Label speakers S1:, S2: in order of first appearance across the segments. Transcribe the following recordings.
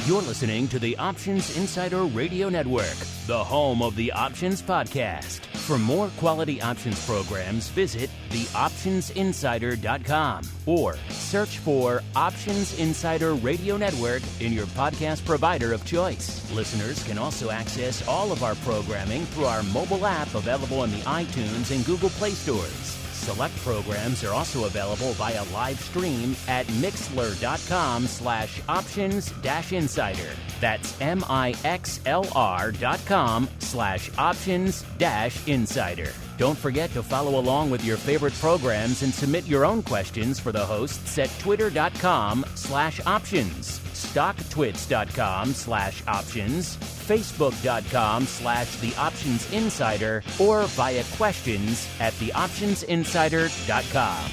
S1: You're listening to the Options Insider Radio Network, the home of the Options Podcast. For more quality options programs, visit theoptionsinsider.com or search for Options Insider Radio Network in your podcast provider of choice. Listeners can also access all of our programming through our mobile app available in the iTunes and Google Play stores. Select programs are also available via live stream at mixlr.com/options-insider. That's mixlr.com/options-insider. Don't forget to follow along with your favorite programs and submit your own questions for the hosts at twitter.com/options, stocktwits.com/options, facebook.com/theoptionsinsider, or via questions at theoptionsinsider.com.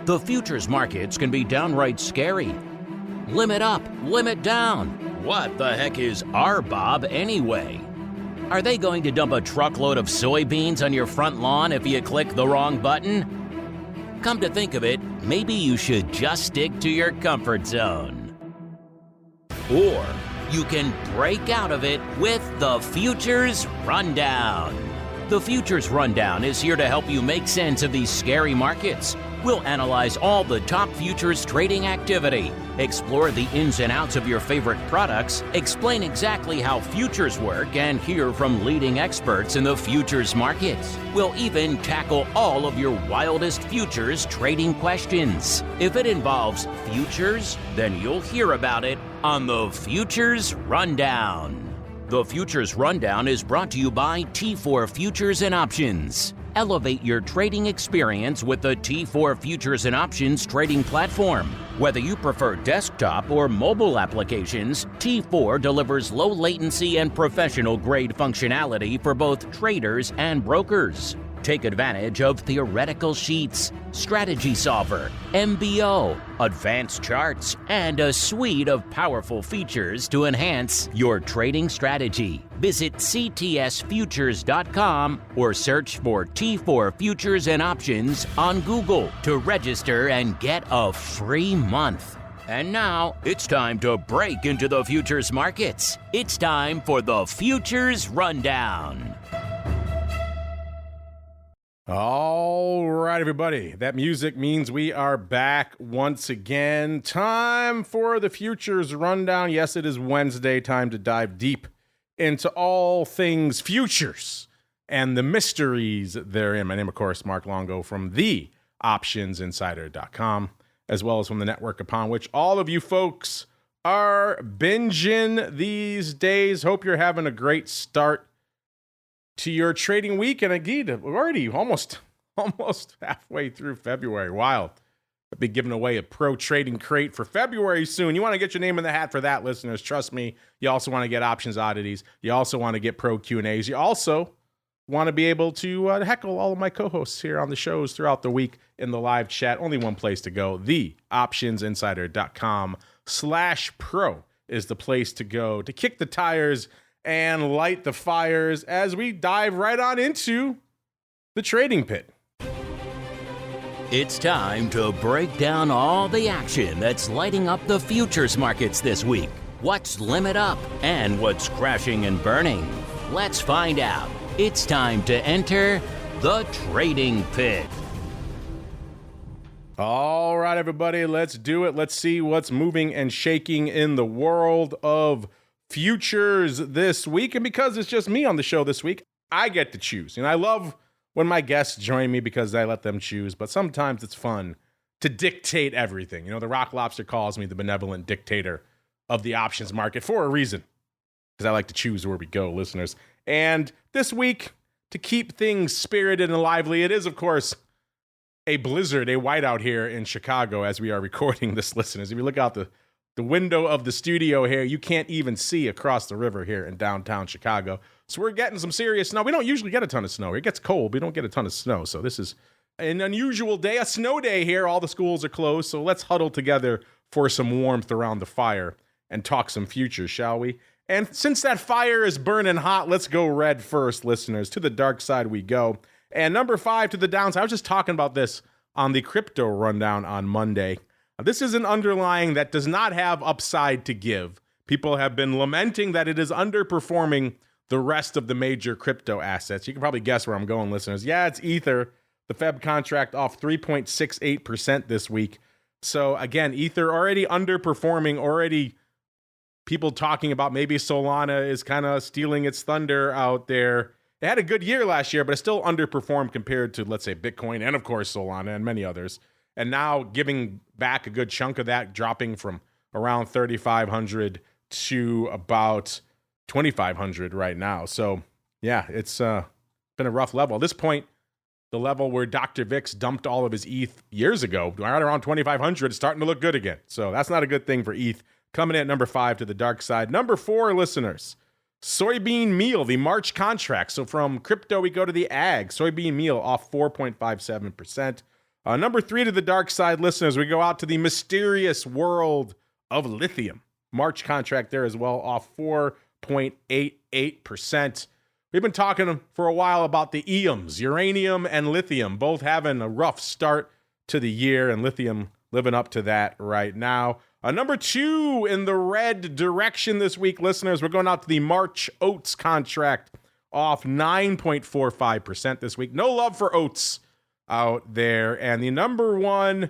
S1: The futures markets can be downright scary. Limit up, limit down. What the heck is RBOB anyway? Are they going to dump a truckload of soybeans on your front lawn if you click the wrong button? Come to think of it, maybe you should just stick to your comfort zone. Or you can break out of it with the Futures Rundown. The Futures Rundown is here to help you make sense of these scary markets. We'll analyze all the top futures trading activity, explore the ins and outs of your favorite products, explain exactly how futures work, and hear from leading experts in the futures markets. We'll even tackle all of your wildest futures trading questions. If it involves futures, then you'll hear about it on the Futures Rundown. The Futures Rundown is brought to you by T4 Futures and Options. Elevate your trading experience with the T4 Futures and Options trading platform. Whether you prefer desktop or mobile applications, T4 delivers low latency and professional grade functionality for both traders and brokers. Take advantage of theoretical sheets, strategy solver, MBO, advanced charts, and a suite of powerful features to enhance your trading strategy. Visit ctsfutures.com or search for T4 Futures and Options on Google to register and get a free month. And now, it's time to break into the futures markets. It's time for the Futures Rundown.
S2: All right, everybody. That music means we are back once again. Time for the Futures Rundown. Yes, it is Wednesday. Time to dive deep into all things futures and the mysteries therein. My name, of course, Mark Longo from theoptionsinsider.com, as well as from the network upon which all of you folks are binging these days. Hope you're having a great start to your trading week. And indeed, we're already almost halfway through February. Wild. I'll be giving away a pro trading crate for February soon. You want to get your name in the hat for that, listeners. Trust me. You also want to get options oddities. You also want to get pro Q&As. You also want to be able to heckle all of my co-hosts here on the shows throughout the week in the live chat. Only one place to go. theoptionsinsider.com/pro is the place to go to kick the tires and light the fires as we dive right on into the trading pit.
S1: It's time to break down all the action that's lighting up the futures markets this week. What's limit up and what's crashing and burning? Let's find out. It's time to enter the trading pit.
S2: All right, everybody, let's do it. Let's see what's moving and shaking in the world of futures this week. And because it's just me on the show this week, I get to choose. And I love when my guests join me because I let them choose, but sometimes it's fun to dictate everything. You know, the Rock Lobster calls me the benevolent dictator of the options market for a reason, because I like to choose where we go, listeners. And this week, to keep things spirited and lively, it is, of course, a blizzard, a whiteout here in Chicago as we are recording this, listeners. If you look out the window of the studio here, you can't even see across the river here in downtown Chicago. So we're getting some serious snow. We don't usually get a ton of snow. It gets cold. We don't get a ton of snow. So this is an unusual day, a snow day here. All the schools are closed. So let's huddle together for some warmth around the fire and talk some futures, shall we? And since that fire is burning hot, let's go red first, listeners. To the dark side we go. And number 5 to the downside. I was just talking about this on the crypto rundown on Monday. This is an underlying that does not have upside to give. People have been lamenting that it is underperforming the rest of the major crypto assets. You can probably guess where I'm going, listeners. Yeah, it's Ether. The Feb contract off 3.68% this week. So again, Ether already underperforming, already people talking about maybe Solana is kind of stealing its thunder out there. It had a good year last year, but it still underperformed compared to, let's say, Bitcoin and, of course, Solana and many others. And now giving back a good chunk of that, dropping from around 3,500 to about 2,500 right now. So, yeah, it's been a rough level. At this point, the level where Dr. VIX dumped all of his ETH years ago, right around 2,500, is starting to look good again. So that's not a good thing for ETH. Coming in at number 5 to the dark side. Number 4, listeners, soybean meal, the March contract. So from crypto, we go to the ag. Soybean meal off 4.57%. Number 3 to the dark side, listeners, we go out to the mysterious world of lithium. March contract there as well, off 4.88%. We've been talking for a while about the EMs, uranium and lithium, both having a rough start to the year, and lithium living up to that right now. Number 2 in the red direction this week, listeners, we're going out to the March oats contract, off 9.45% this week. No love for oats out there. And the number 1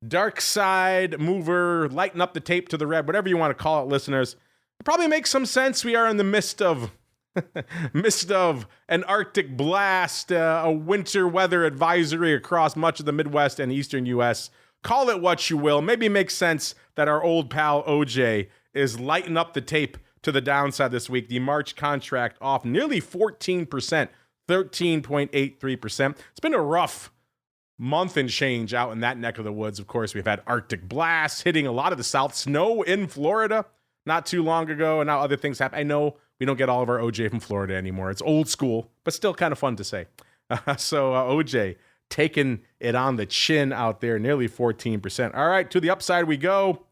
S2: dark side mover, lighten up the tape to the red, whatever you want to call it, listeners. It probably makes some sense. We are in the midst of an Arctic blast, a winter weather advisory across much of the Midwest and Eastern U.S. Call it what you will. Maybe it makes sense that our old pal OJ is lighting up the tape to the downside this week. The March contract off nearly 14%, 13.83%. It's been a rough month and change out in that neck of the woods. Of course, we've had Arctic blasts hitting a lot of the South, snow in Florida not too long ago, and now other things happen. I know we don't get all of our OJ from Florida anymore. It's old school, but still kind of fun to say. So OJ taking it on the chin out there, nearly 14%. All right, to the upside we go.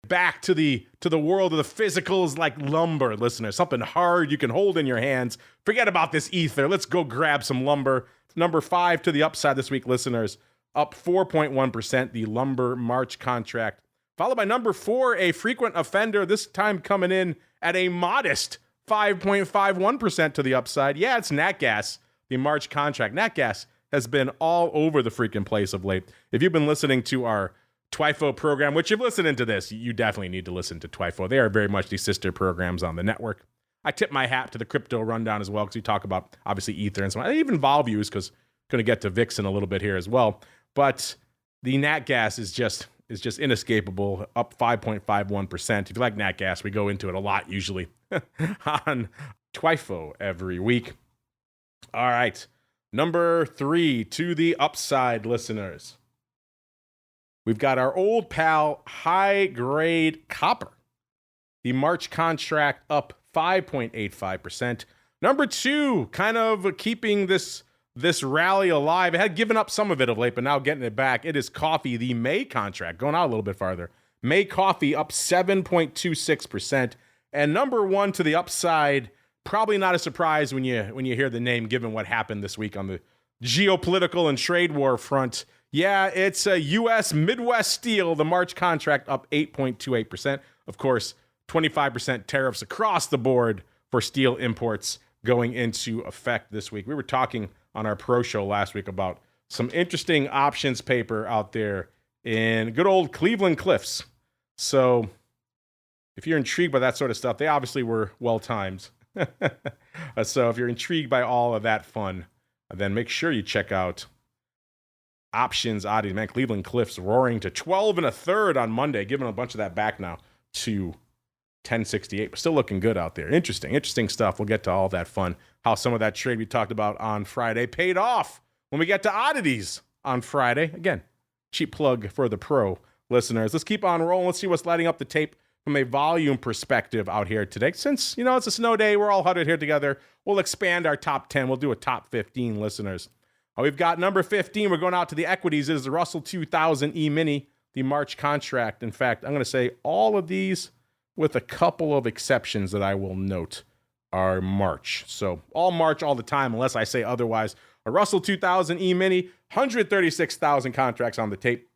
S2: Back to the world of the physicals like lumber, listeners. Something hard you can hold in your hands. Forget about this ether. Let's go grab some lumber. Number 5 to the upside this week, listeners. Up 4.1%, the lumber March contract. Followed by number 4, a frequent offender, this time coming in at a modest 5.51% to the upside. Yeah, it's nat gas, the March contract. Nat gas has been all over the freaking place of late. If you've been listening to our TWIFO program, which you've listened into this, you definitely need to listen to TWIFO. They are very much the sister programs on the network. I tip my hat to the crypto rundown as well, because we talk about, obviously, Ether and so on. Even vol views, because going to get to VIX in a little bit here as well. But the nat gas is just inescapable, up 5.51%. If you like nat gas, we go into it a lot usually on TWIFO every week. All right. Number 3 to the upside, listeners. We've got our old pal, high-grade copper. The March contract up 5.85%. Number 2, kind of keeping this rally alive. It had given up some of it of late, but now getting it back. It is coffee, the May contract, going out a little bit farther. May coffee up 7.26%. And number 1 to the upside, probably not a surprise when you hear the name, given what happened this week on the geopolitical and trade war front. Yeah, it's a U.S. Midwest Steel, the March contract up 8.28%. Of course, 25% tariffs across the board for steel imports going into effect this week. We were talking on our pro show last week about some interesting options paper out there in good old Cleveland Cliffs. So if you're intrigued by that sort of stuff, they obviously were well timed. So if you're intrigued by all of that fun, then make sure you check out options oddities. Man, Cleveland Cliffs roaring to 12 1/3 on Monday, giving a bunch of that back now to 1068, but still looking good out there. Interesting stuff. We'll get to all that fun. How some of that trade we talked about on Friday paid off when we get to oddities on Friday. Again, cheap plug for the pro listeners. Let's keep on rolling. Let's see what's lighting up the tape from a volume perspective out here today. Since, it's a snow day, we're all huddled here together. We'll expand our top 10. We'll do a top 15, listeners. We've got number 15. We're going out to the equities. It is the Russell 2000 E-mini, the March contract. In fact, I'm going to say all of these with a couple of exceptions that I will note, are March. So all March all the time, unless I say otherwise. A Russell 2000 E-mini, 136,000 contracts on the tape.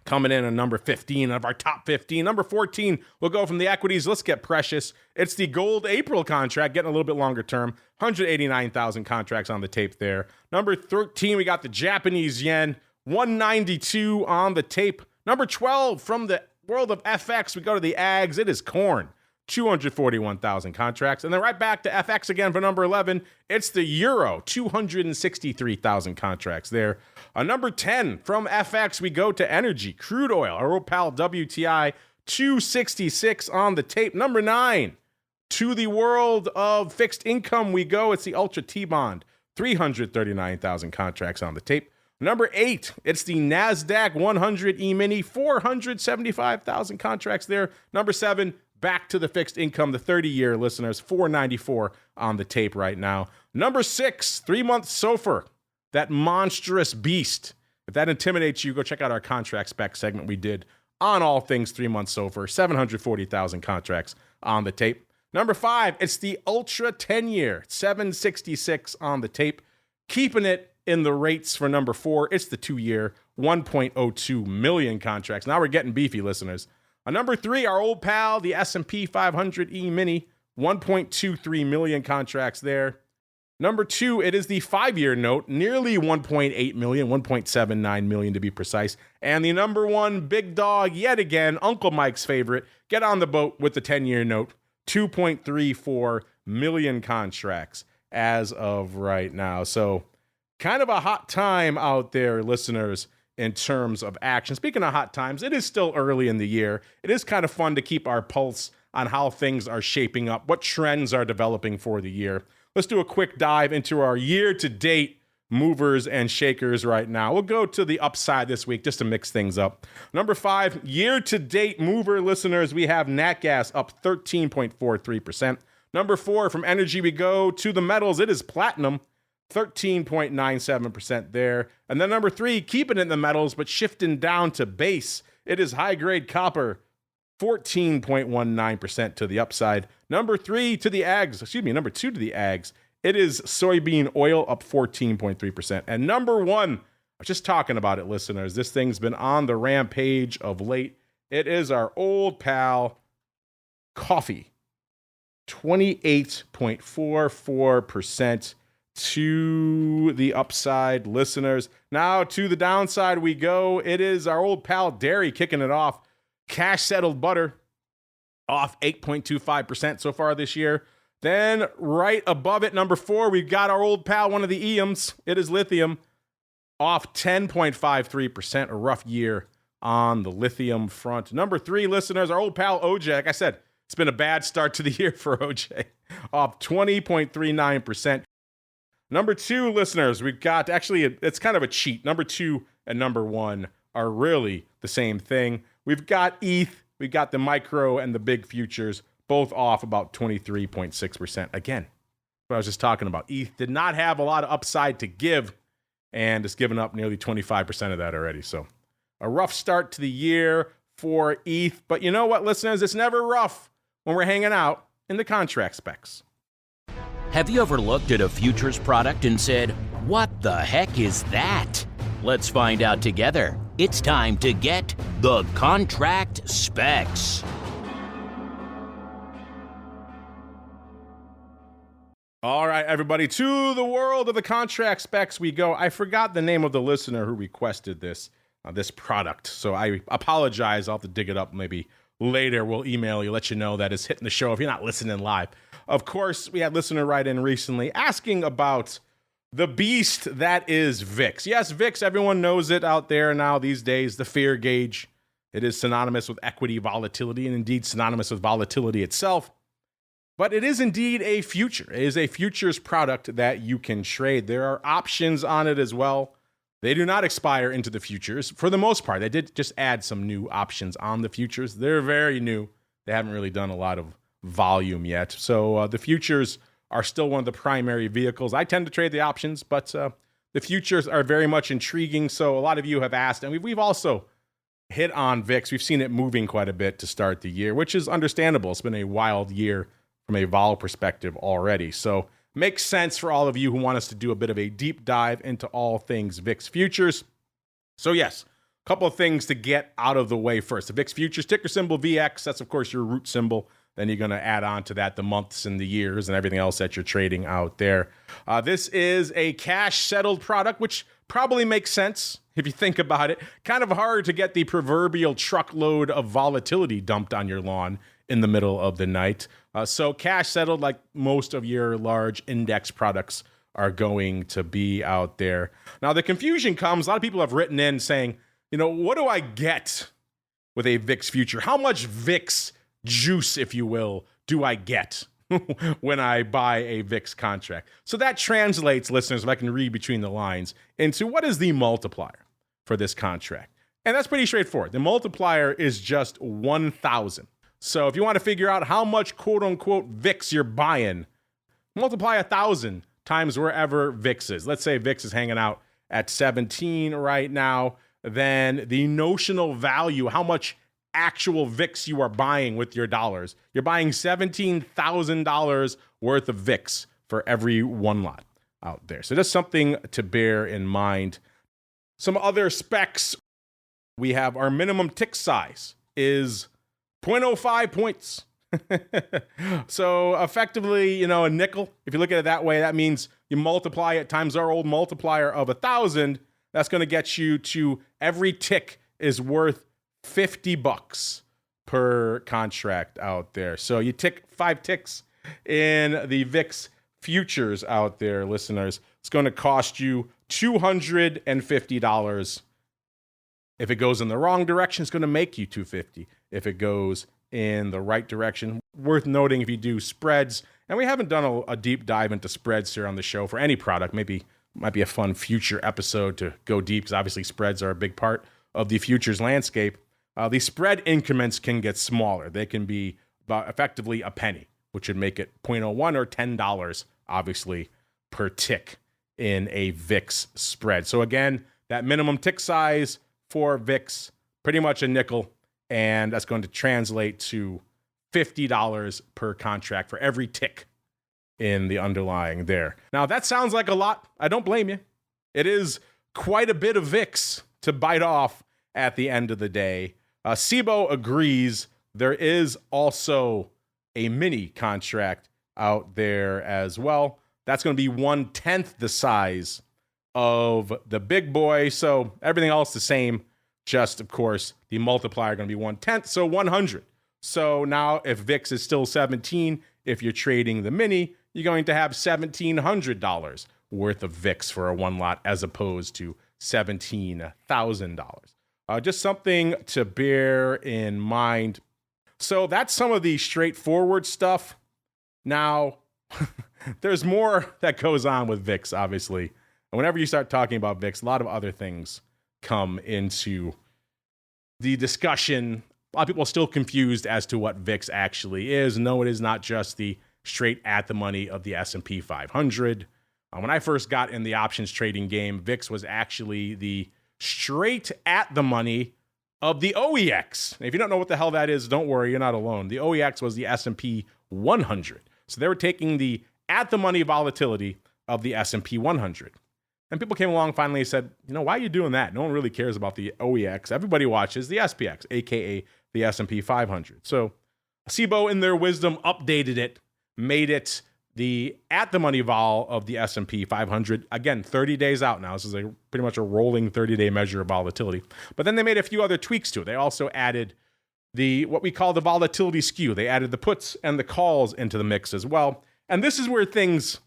S2: Coming in at number 15 of our top 15. Number 14, we'll go from the equities. Let's get precious. It's the gold April contract, getting a little bit longer term. 189,000 contracts on the tape there. Number 13, we got the Japanese yen. 192 on the tape. Number 12, from the world of FX, we go to the AGS. It is corn. 241,000 contracts. And then right back to FX again for number 11. It's the euro, 263,000 contracts there. Number 10 from FX, we go to energy, crude oil, our old pal WTI, 266 on the tape. Number 9, to the world of fixed income we go. It's the Ultra T-Bond, 339,000 contracts on the tape. Number 8, it's the NASDAQ 100 E-mini, 475,000 contracts there. Number 7, back to the fixed income, the 30-year listeners, 494 on the tape right now. Number 6, 3-month SOFR, that monstrous beast. If that intimidates you, go check out our contract spec segment we did on all things 3-month SOFR, 740,000 contracts on the tape. Number 5, it's the Ultra 10-year, 766 on the tape. Keeping it in the rates for number 4, it's the 2-year, 1.02 million contracts. Now we're getting beefy, listeners. Number 3, our old pal, the S&P 500 E-mini, 1.23 million contracts there. Number 2, it is the 5-year note, nearly 1.8 million, 1.79 million to be precise. And the number 1 big dog, yet again, Uncle Mike's favorite, get on the boat with the 10-year note, 2.34 million contracts as of right now. So kind of a hot time out there, listeners, in terms of action. Speaking of hot times, it is still early in the year. It is kind of fun to keep our pulse on how things are shaping up, what trends are developing for the year. Let's do a quick dive into our year-to-date movers and shakers right now. We'll go to the upside this week just to mix things up. Number 5, year-to-date mover, listeners, we have Nat Gas up 13.43%. Number 4, from energy we go to the metals. It is platinum, 13.97% there. And then number 3, keeping it in the metals, but shifting down to base. It is high-grade copper, 14.19% to the upside. Number 2 to the ags. It is soybean oil, up 14.3%. And number 1, I was just talking about it, listeners. This thing's been on the rampage of late. It is our old pal, coffee, 28.44% to the upside, listeners. Now to the downside we go. It is our old pal dairy kicking it off. Cash settled butter off 8.25% so far this year. Then right above it, number 4, we've got our old pal, one of the EMs. It is lithium, off 10.53%, a rough year on the lithium front. Number 3, listeners, our old pal OJ. Like I said, it's been a bad start to the year for OJ, off 20.39%. Number 2, listeners, we've got, actually, it's kind of a cheat. Number 2 and number 1 are really the same thing. We've got ETH, we've got the micro and the big futures, both off about 23.6%. Again, what I was just talking about. ETH did not have a lot of upside to give, and it's given up nearly 25% of that already. So a rough start to the year for ETH. But you know what, listeners? It's never rough when we're hanging out in the contract specs.
S1: Have you ever looked at a futures product and said, "What the heck is that?" Let's find out together. It's time to get the contract specs.
S2: All right, everybody, to the world of the contract specs we go. I forgot the name of the listener who requested this product, so I apologize. I'll have to dig it up maybe later. We'll email you, let you know that it's hitting the show if you're not listening live. Of course, we had a listener write in recently asking about the beast that is VIX. Yes, VIX, everyone knows it out there now these days, the fear gauge. It is synonymous with equity volatility and indeed synonymous with volatility itself. But it is indeed a future. It is a futures product that you can trade. There are options on it as well. They do not expire into the futures. For the most part, they did just add some new options on the futures. They're very new. They haven't really done a lot of volume yet. So the futures are still one of the primary vehicles. I tend to trade the options, but the futures are very much intriguing. So a lot of you have asked, and we've also hit on VIX. We've seen it moving quite a bit to start the year, which is understandable. It's been a wild year from a vol perspective already. So makes sense for all of you who want us to do a bit of a deep dive into all things VIX Futures. So yes, a couple of things to get out of the way first. The VIX Futures, ticker symbol VX, that's of course your root symbol. Then you're going to add on to that the months and the years and everything else that you're trading out there. This is a cash settled product, which probably makes sense if you think about it. Kind of hard to get the proverbial truckload of volatility dumped on your lawn in the middle of the night. So cash settled, like most of your large index products are going to be out there. Now the confusion comes, a lot of people have written in saying, what do I get with a VIX future? How much VIX juice, if you will, do I get when I buy a VIX contract? So that translates, listeners, if I can read between the lines, into what is the multiplier for this contract? And that's pretty straightforward. The multiplier is just 1,000. So if you want to figure out how much quote unquote VIX you're buying, multiply 1,000 times wherever VIX is. Let's say VIX is hanging out at 17 right now. Then the notional value, how much actual VIX you are buying with your dollars. You're buying $17,000 worth of VIX for every one lot out there. So that's something to bear in mind. Some other specs. We have our minimum tick size is 0.05 points. So effectively, a nickel, if you look at it that way, that means you multiply it times our old multiplier of 1,000. That's going to get you to every tick is worth $50 per contract out there. So you tick 5 ticks in the VIX futures out there, listeners. It's going to cost you $250. If it goes in the wrong direction, it's going to make you $250. If it goes in the right direction, worth noting if you do spreads, and we haven't done a deep dive into spreads here on the show for any product. Maybe might be a fun future episode to go deep, because obviously spreads are a big part of the futures landscape. The spread increments can get smaller. They can be about effectively a penny, which would make it 0.01 or $10, obviously, per tick in a VIX spread. So again, that minimum tick size for VIX, pretty much a nickel, and that's going to translate to $50 per contract for every tick in the underlying there. Now, that sounds like a lot. I don't blame you. It is quite a bit of VIX to bite off at the end of the day. SIBO agrees. There is also a mini contract out there as well. That's going to be 1/10 the size of the big boy. So everything else the same. Just, of course, the multiplier going to be 1/10, so 100. So now if VIX is still 17, if you're trading the mini, you're going to have $1,700 worth of VIX for a one lot as opposed to $17,000. Just something to bear in mind. So that's some of the straightforward stuff. Now, there's more that goes on with VIX, obviously. And whenever you start talking about VIX, a lot of other things come into the discussion. A lot of people are still confused as to what VIX actually is. No, it is not just the straight at the money of the S&P 500. When I first got in the options trading game, VIX was actually the straight at the money of the OEX. And if you don't know what the hell that is, don't worry, you're not alone. The OEX was the S&P 100. So they were taking the at the money volatility of the S&P 100. And people came along finally and said, why are you doing that? No one really cares about the OEX. Everybody watches the SPX, aka the S&P 500. So SIBO, in their wisdom, updated it, made it the at the money vol of the S&P 500. Again, 30 days out now. This is pretty much a rolling 30-day measure of volatility. But then they made a few other tweaks to it. They also added what we call the volatility skew. They added the puts and the calls into the mix as well. And this is where things,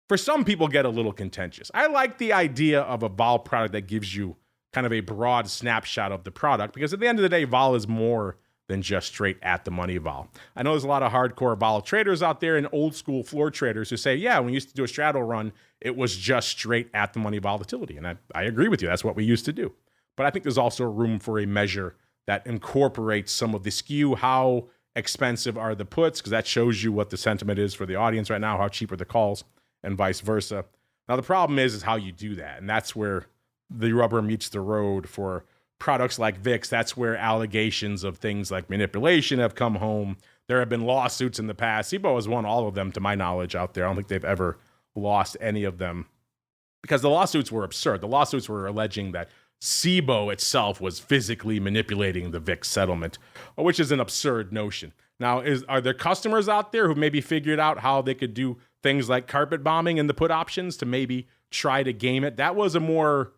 S2: for some people, get a little contentious. I like the idea of a vol product that gives you kind of a broad snapshot of the product, because at the end of the day, vol is more than just straight at the money vol. I know there's a lot of hardcore vol traders out there and old school floor traders who say, yeah, when we used to do a straddle run, it was just straight at the money volatility. And I agree with you. That's what we used to do. But I think there's also room for a measure that incorporates some of the skew. How expensive are the puts? Because that shows you what the sentiment is for the audience right now. How cheap are the calls, and vice versa. Now, the problem is how you do that. And that's where the rubber meets the road for products like VIX, that's where allegations of things like manipulation have come home. There have been lawsuits in the past. Cboe has won all of them, to my knowledge, out there. I don't think they've ever lost any of them because the lawsuits were absurd. The lawsuits were alleging that Cboe itself was physically manipulating the VIX settlement, which is an absurd notion. Now, are there customers out there who maybe figured out how they could do things like carpet bombing in the put options to maybe try to game it? That was a more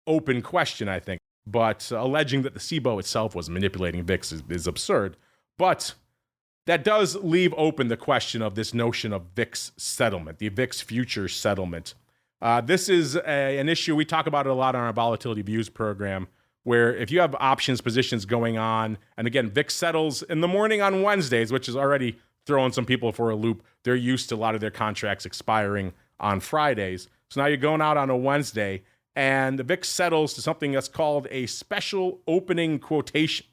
S2: open question, I think. But alleging that the Cboe itself was manipulating VIX is absurd. But that does leave open the question of this notion of VIX settlement, the VIX Futures settlement. This is an issue. We talk about it a lot on our Volatility Views program, where if you have options positions going on, and again, VIX settles in the morning on Wednesdays, which is already throwing some people for a loop. They're used to a lot of their contracts expiring on Fridays. So now you're going out on a Wednesday, and the VIX settles to something that's called a special opening quotation.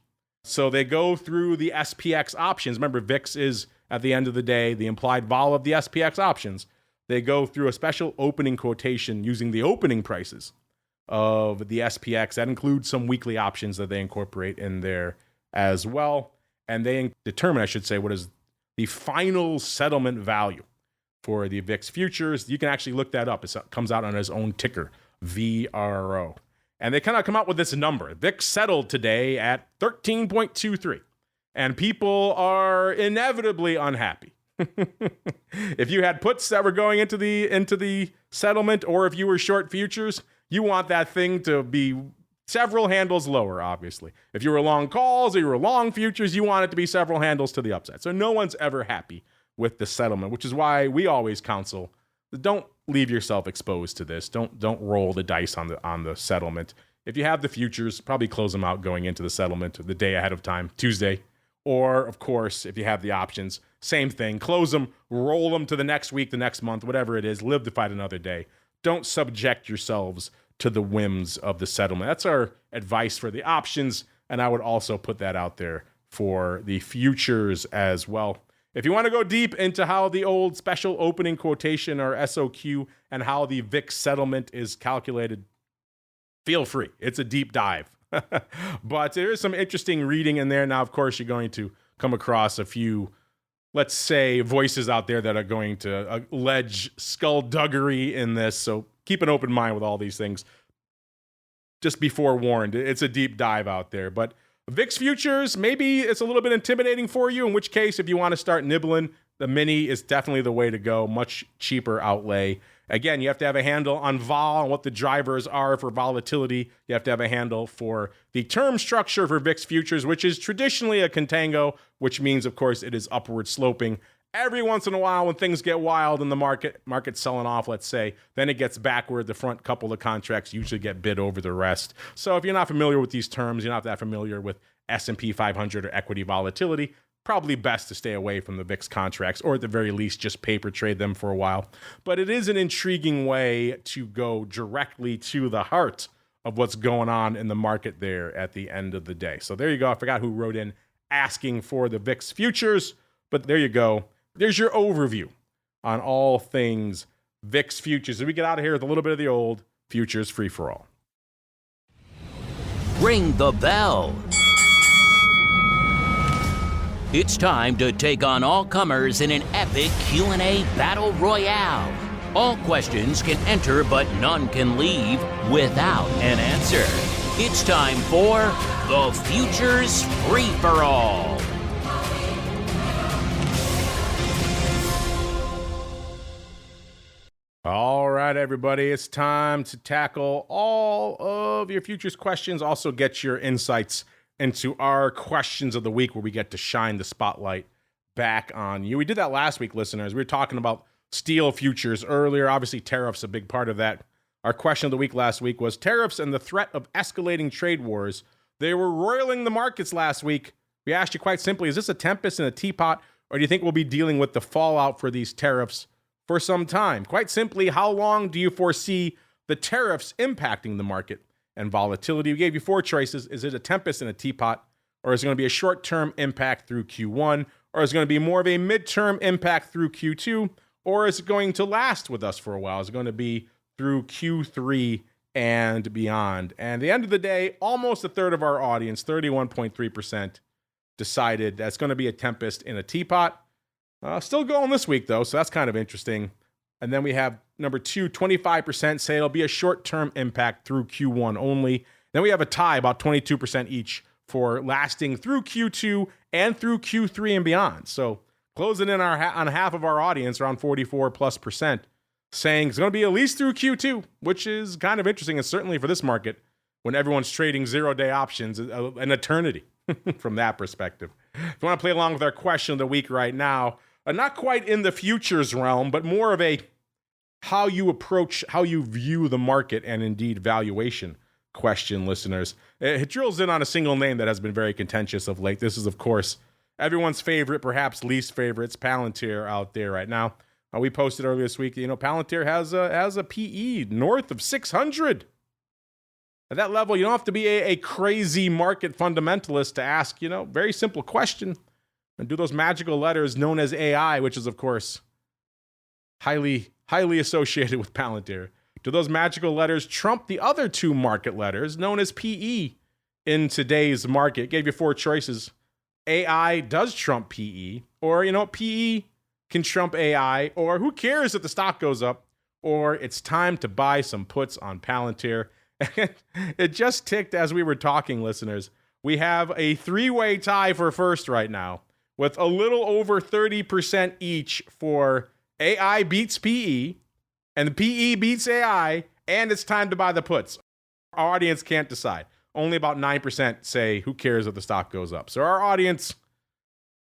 S2: So they go through the SPX options. Remember, VIX is, at the end of the day, the implied vol of the SPX options. They go through a special opening quotation using the opening prices of the SPX. That includes some weekly options that they incorporate in there as well. And they determine, I should say, what is the final settlement value for the VIX futures. You can actually look that up. It comes out on its own ticker, VRO. And they kind of come out with this number. VIX settled today at 13.23. And people are inevitably unhappy. If you had puts that were going into the settlement, or if you were short futures, you want that thing to be several handles lower, obviously. If you were long calls or you were long futures, you want it to be several handles to the upside. So no one's ever happy with the settlement, which is why we always counsel, don't leave yourself exposed to this. Don't roll the dice on the settlement. If you have the futures, probably close them out going into the settlement the day ahead of time, Tuesday. Or, of course, if you have the options, same thing. Close them, roll them to the next week, the next month, whatever it is. Live to fight another day. Don't subject yourselves to the whims of the settlement. That's our advice for the options, and I would also put that out there for the futures as well. If you want to go deep into how the old special opening quotation, or SOQ, and how the VIX settlement is calculated, feel free. It's a deep dive. But there is some interesting reading in there. Now, of course, you're going to come across a few, let's say, voices out there that are going to allege skullduggery in this. So keep an open mind with all these things. Just be forewarned. It's a deep dive out there. But VIX futures, maybe it's a little bit intimidating for you, in which case, if you want to start nibbling, the mini is definitely the way to go. Much cheaper outlay. Again, you have to have a handle on vol and what the drivers are for volatility. You have to have a handle for the term structure for VIX futures, which is traditionally a contango, which means, of course, it is upward sloping. Every once in a while, when things get wild in the market's selling off, let's say, then it gets backward. The front couple of contracts usually get bid over the rest. So if you're not familiar with these terms, you're not that familiar with S&P 500 or equity volatility, probably best to stay away from the VIX contracts, or at the very least, just paper trade them for a while. But it is an intriguing way to go directly to the heart of what's going on in the market there at the end of the day. So there you go. I forgot who wrote in asking for the VIX futures, but there you go. There's your overview on all things VIX futures. As we get out of here with a little bit of the old futures free-for-all.
S1: Ring the bell. It's time to take on all comers in an epic Q&A battle royale. All questions can enter, but none can leave without an answer. It's time for the Futures Free-for-All.
S2: All right, everybody, it's time to tackle all of your futures questions. Also get your insights into our questions of the week, where we get to shine the spotlight back on you. We did that last week, listeners. We were talking about steel futures earlier. Obviously, tariffs a big part of that. Our question of the week last week was tariffs and the threat of escalating trade wars. They were roiling the markets last week. We asked you quite simply, is this a tempest in a teapot, or do you think we'll be dealing with the fallout for these tariffs for some time? Quite simply, how long do you foresee the tariffs impacting the market and volatility? We gave you four choices. Is it a tempest in a teapot, or is it going to be a short-term impact through Q1, or is it going to be more of a midterm impact through Q2, or is it going to last with us for a while? Is it going to be through Q3 and beyond. And at the end of the day, almost a third of our audience, 31.3%, decided that's going to be a tempest in a teapot. Still going this week, though, so that's kind of interesting. And then we have number 2, 25% say it'll be a short-term impact through Q1 only. Then we have a tie, about 22% each, for lasting through Q2 and through Q3 and beyond. So closing in on half of our audience, around 44+%, saying it's going to be at least through Q2, which is kind of interesting, and certainly for this market, when everyone's trading zero-day options, an eternity from that perspective. If you want to play along with our question of the week right now, not quite in the futures realm, but more of a how you view the market and indeed valuation question, listeners. It drills in on a single name that has been very contentious of late. This is, of course, everyone's favorite, perhaps least favorite. It's Palantir out there right now. We posted earlier this week, Palantir has a PE north of 600. At that level, you don't have to be a crazy market fundamentalist to ask, very simple question. And do those magical letters known as AI, which is, of course, highly associated with Palantir, do those magical letters trump the other two market letters known as PE in today's market? Gave you 4 choices. AI does trump PE, or, PE can trump AI, or who cares if the stock goes up, or it's time to buy some puts on Palantir. It just ticked as we were talking, listeners. We have a 3-way tie for first right now, with a little over 30% each for AI beats PE, and the PE beats AI, and it's time to buy the puts. Our audience can't decide. Only about 9% say, who cares if the stock goes up? So our audience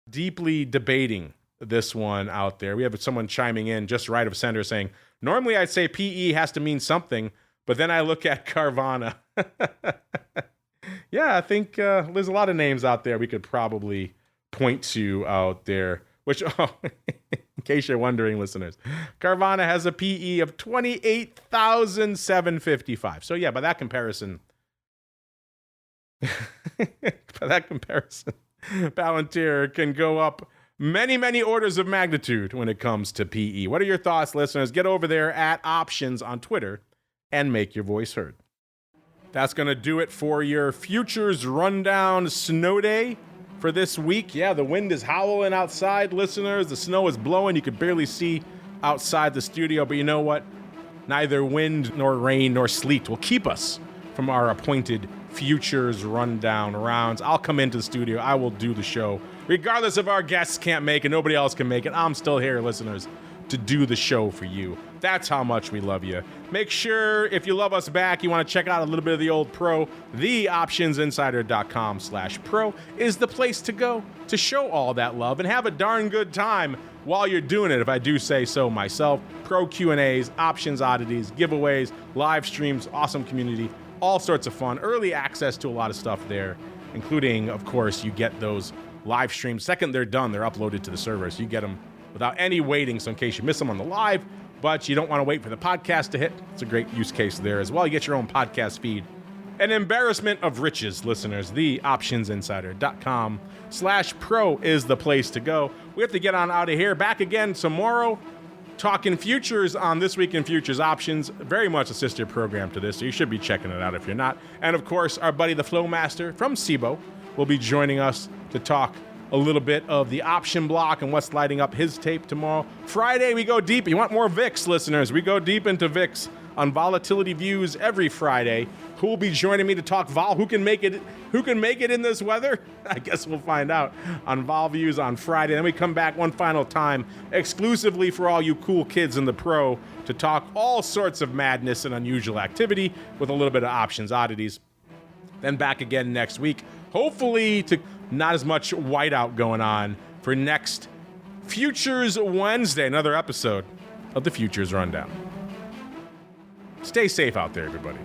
S2: deeply debating this one out there. We have someone chiming in just right of center saying, normally I'd say PE has to mean something, but then I look at Carvana. Yeah, I think there's a lot of names out there we could probably point to out there, which, in case you're wondering, listeners, Carvana has a PE of 28,755. So yeah, by that comparison, Palantir can go up many, many orders of magnitude when it comes to PE. What are your thoughts, listeners? Get over there at Options on Twitter and make your voice heard. That's going to do it for your Futures Rundown Snow Day for this week. Yeah, the wind is howling outside, listeners. The snow is blowing. You can barely see outside the studio, but you know what? Neither wind nor rain nor sleet will keep us from our appointed Futures Rundown rounds. I'll come into the studio. I will do the show. Regardless if our guests can't make it, nobody else can make it, I'm still here, listeners, to do the show for you. That's how much we love you. Make sure, if you love us back, you want to check out a little bit of the old pro. TheOptionsInsider.com/pro is the place to go to show all that love and have a darn good time while you're doing it, if I do say so myself. Pro Q&As, options oddities, giveaways, live streams, awesome community, all sorts of fun. Early access to a lot of stuff there, including, of course, you get those live streams. Second they're done, they're uploaded to the server, so you get them without any waiting, so in case you miss them on the live, but you don't want to wait for the podcast to hit, it's a great use case there as well. You get your own podcast feed. An embarrassment of riches, listeners. TheOptionsInsider.com/pro is the place to go. We have to get on out of here. Back again tomorrow, talking futures on This Week in Futures Options. Very much a sister program to this, so you should be checking it out if you're not. And of course, our buddy the Flow Master from SIBO will be joining us to talk a little bit of the option block and what's lighting up his tape tomorrow. Friday, we go deep. You want more VIX, listeners? We go deep into VIX on Volatility Views every Friday. Who will be joining me to talk vol? Who can make it? Who can make it in this weather? I guess we'll find out on Vol Views on Friday. Then we come back one final time, exclusively for all you cool kids in the pro, to talk all sorts of madness and unusual activity with a little bit of options oddities. Then back again next week, hopefully to not as much whiteout going on for next Futures Wednesday, another episode of the Futures Rundown. Stay safe out there, everybody.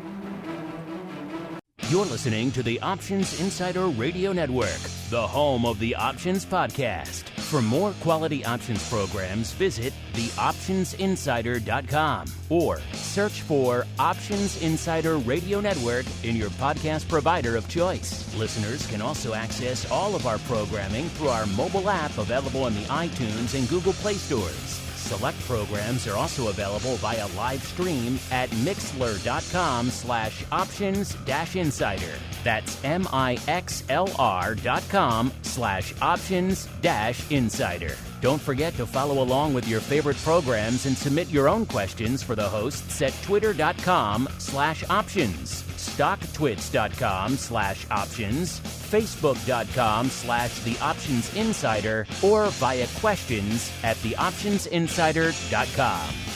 S1: You're listening to the Options Insider Radio Network, the home of the Options Podcast. For more quality options programs, visit theoptionsinsider.com or search for Options Insider Radio Network in your podcast provider of choice. Listeners can also access all of our programming through our mobile app available in the iTunes and Google Play stores. Select programs are also available via live stream at mixlr.com/options-insider. That's mixlr.com/options-insider. Don't forget to follow along with your favorite programs and submit your own questions for the hosts at twitter.com/options, stocktwits.com/options, facebook.com/theoptionsinsider, or via questions@theoptionsinsider.com.